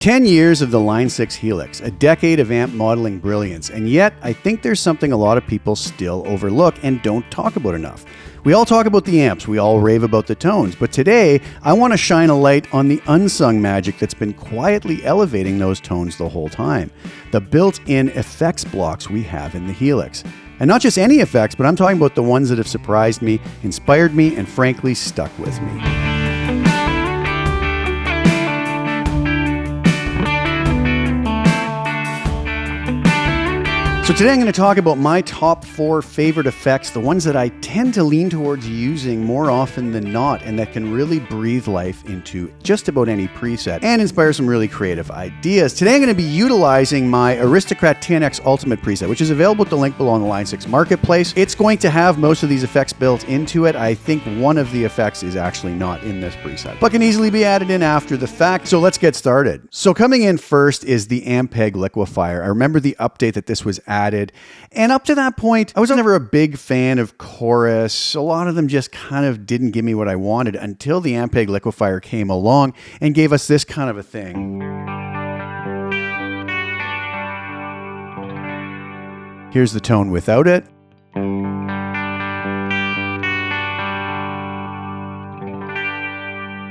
10 years of the Line 6 Helix, a decade of amp modeling brilliance, and yet I think there's something a lot of people still overlook and don't talk about enough. We all talk about the amps, we all rave about the tones, but today I want to shine a light on the unsung magic that's been quietly elevating those tones the whole time. The built-in effects blocks we have in the Helix. And not just any effects, but I'm talking about the ones that have surprised me, inspired me, and frankly stuck with me. So today I'm going to talk about my top 4 favorite effects, the ones that I tend to lean towards using more often than not, and that can really breathe life into just about any preset and inspire some really creative ideas. Today I'm going to be utilizing my Aristocrat TNX Ultimate preset, which is available at the link below on the Line 6 Marketplace. It's going to have most of these effects built into it. I think one of the effects is actually not in this preset, but can easily be added in after the fact. So let's get started. So coming in first is the Ampeg liquefier. I remember the update that this was added. And up to that point, I was never a big fan of chorus. A lot of them just kind of didn't give me what I wanted until the Ampeg liquefier came along and gave us this kind of a thing. Here's the tone without it.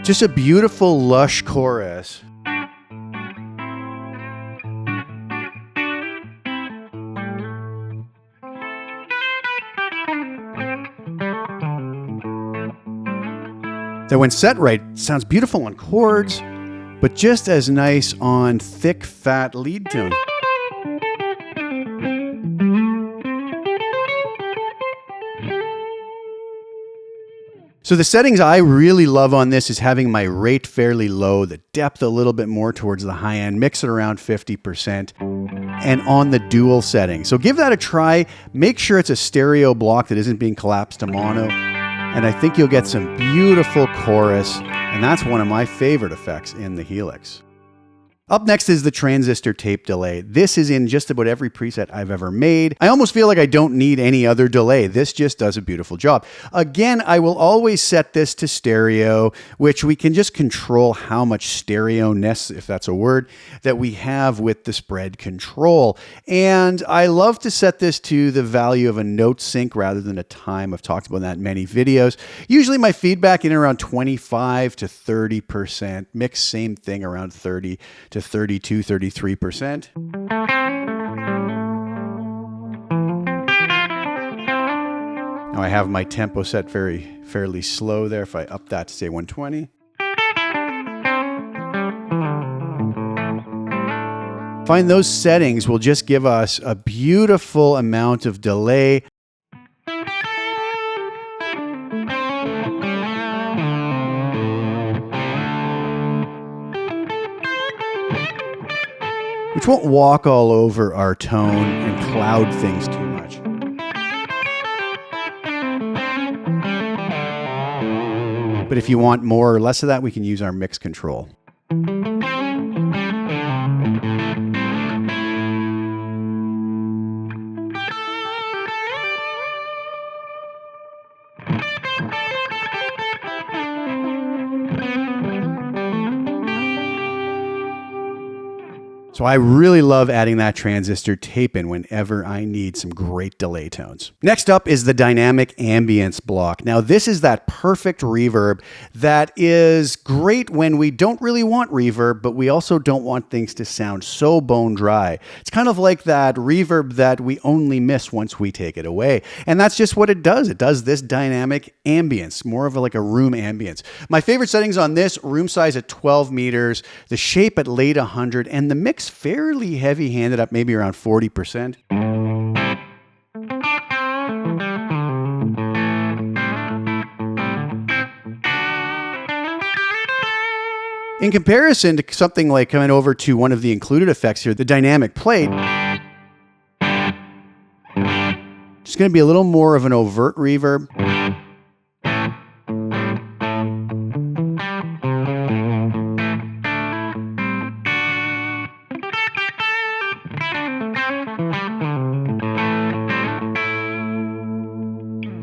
Just a beautiful, lush chorus. That when set right, sounds beautiful on chords, but just as nice on thick, fat lead tone. So the settings I really love on this is having my rate fairly low, the depth a little bit more towards the high end, mix it around 50%, and on the dual setting. So give that a try. Make sure it's a stereo block that isn't being collapsed to mono. And I think you'll get some beautiful chorus, and that's one of my favorite effects in the Helix. Up next is the transistor tape delay. This is in just about every preset I've ever made. I almost feel like I don't need any other delay. This just does a beautiful job. Again, I will always set this to stereo, which we can just control how much stereo-ness, if that's a word, that we have with the spread control. And I love to set this to the value of a note sync rather than a time. I've talked about that in many videos. Usually my feedback in around 25 to 30%. Mix, same thing, around 30 to 32, 33%. Now I have my tempo set fairly slow there. If I up that to say 120. Find those settings will just give us a beautiful amount of delay. Which won't walk all over our tone and cloud things too much. But if you want more or less of that, we can use our mix control. So I really love adding that transistor tape in whenever I need some great delay tones. Next up is the dynamic ambience block. Now this is that perfect reverb that is great when we don't really want reverb, but we also don't want things to sound so bone dry. It's kind of like that reverb that we only miss once we take it away. And that's just what it does. It does this dynamic ambience, more of like a room ambience. My favorite settings on this, room size at 12 meters, the shape at late 100, and the mix fairly heavy-handed up, maybe around 40%. In comparison to something like coming over to one of the included effects here, the dynamic plate, just going to be a little more of an overt reverb.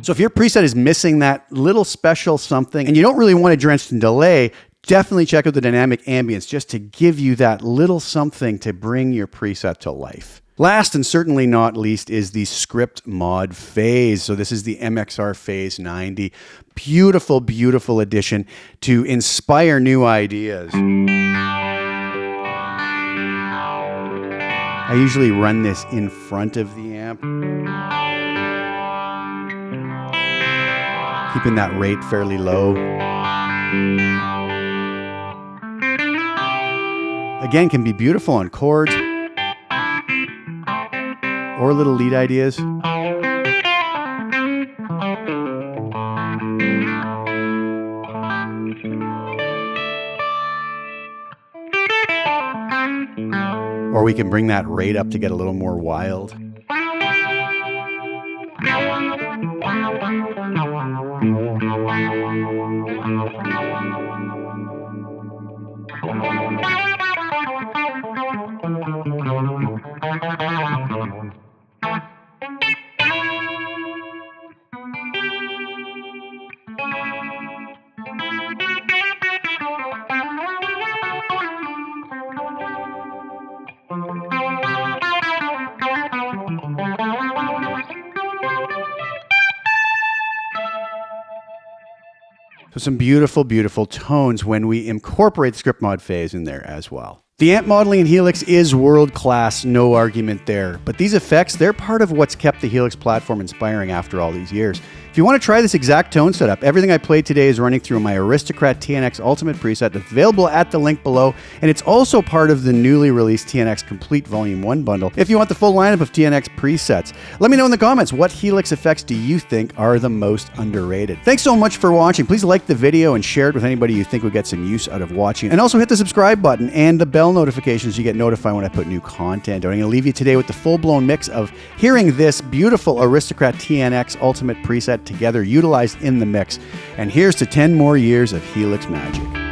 So if your preset is missing that little special something and you don't really want it drenched in delay, Definitely check out the dynamic ambience just to give you that little something to bring your preset to life. Last and certainly not least is the script mod phase. So this is the MXR Phase 90. Beautiful, beautiful addition to inspire new ideas. I usually run this in front of the amp, keeping that rate fairly low. Again, can be beautiful on chords or little lead ideas. Or we can bring that rate up to get a little more wild. So some beautiful, beautiful tones when we incorporate the script mod phase in there as well. The amp modeling in Helix is world-class, no argument there. But these effects, they're part of what's kept the Helix platform inspiring after all these years. If you want to try this exact tone setup, everything I played today is running through my Aristocrat TNX Ultimate preset that's available at the link below, and it's also part of the newly released TNX Complete Volume 1 bundle if you want the full lineup of TNX presets. Let me know in the comments, what Helix effects do you think are the most underrated? Thanks so much for watching. Please like the video and share it with anybody you think would get some use out of watching. And also hit the subscribe button and the bell notifications so you get notified when I put new content out. I'm going to leave you today with the full-blown mix of hearing this beautiful Aristocrat TNX Ultimate preset together utilized in the mix. And here's to 10 more years of Helix magic.